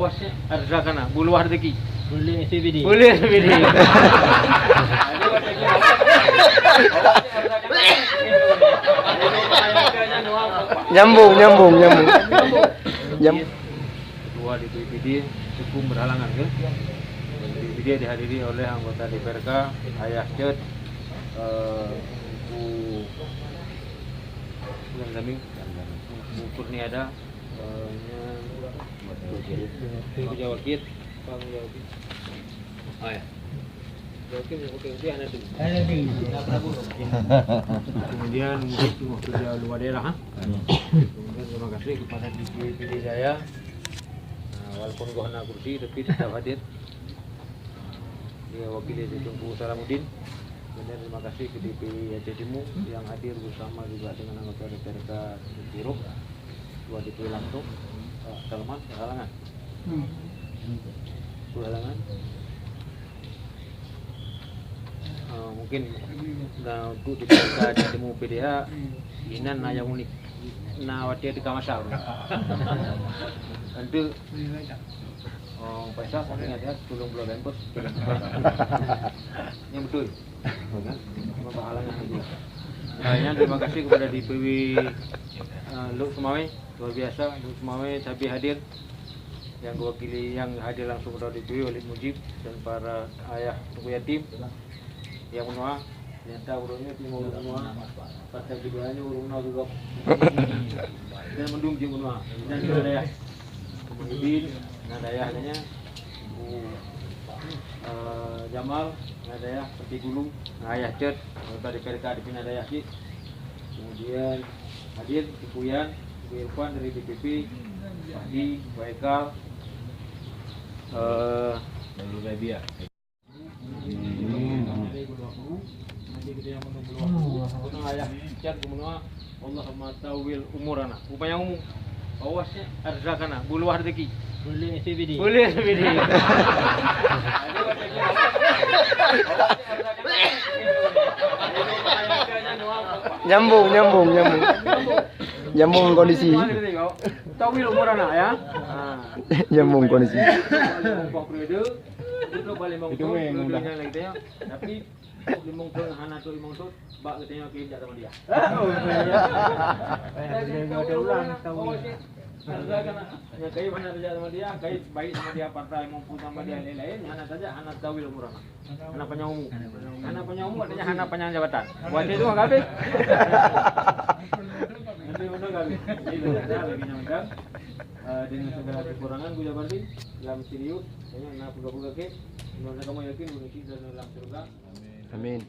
Awasnya harga kana, bulu rezeki. Boleh SPBD. Boleh SPBD. Nyambung. Ketua DPD hukum berhalangan kan? DPD dihadiri oleh anggota DPRK Ayah Ced, Bu Kami, Bu Kurniada, Bu Jawakit, Pak Jawakit. Oh ya. Jawakit, oke, anak itu. Kemudian mungkin waktu dia luar daerah, kemudian terima kasih kepada DPD saya. Walaupun gua hanya kursi tapi tetap hadir. Dia wakili dari Tunggu Salamuddin. Kemudian terima kasih ke DPI Aceh Timur yang hadir bersama juga dengan anggota DPRK Tiruk, dua DPI langsung. Salman, halangan. Halangan. Mungkin nah, untuk DPRK Aceh Timur PDA inan yang unik. Nah, watia di kamasal. Nanti Paisa paling ada tulung belah bos. Yang betul. Bapak halangan itu. Terima kasih kepada DPW Luk Sumawe, luar biasa Luk Sumawe tapi hadir. Yang diwakili yang hadir langsung dari DPW Walid Mujib dan para ayah untuk yatim yang menua. Ternyata urungnya timur semua, pasal keduanya urungnya juga dan mendung di menua dan ada kemudian ada ayahnya Bu Jamal, ada ayah seperti Gulung, ayah Ced, dari PRK di sini ada ayah Cid, kemudian hadir Puyan, Bu Irfan dari DPP, Padi, Bu Ekal, lalu Rabia. Ayah cat kemenua Allahumma tawil umurana. Upaya umum. Awasnya harga kana, bulu rezeki. Boleh SPBD. Boleh SPBD. Nyambung kondisi. Tawil umurana ya. Nyambung kondisi. Itu balik mongso, tapi limong tu hana tu limong tu bak katanya kita sama dia. Ada ulang tahu. Harga kan ya kai mana kerja sama dia, kai baik sama dia partai mampu sama dia lain-lain, hana saja hana tawil umurana. Hana penyamu. Hana penyamu artinya hana penyang jabatan. Buat itu enggak habis. Nanti udah enggak habis. Itu lagi nyaman. Dengan segala kekurangan gue jabarkan dalam serius, kayaknya nak buka-buka ke, dimana kamu yakin Indonesia dan dalam surga. Amin.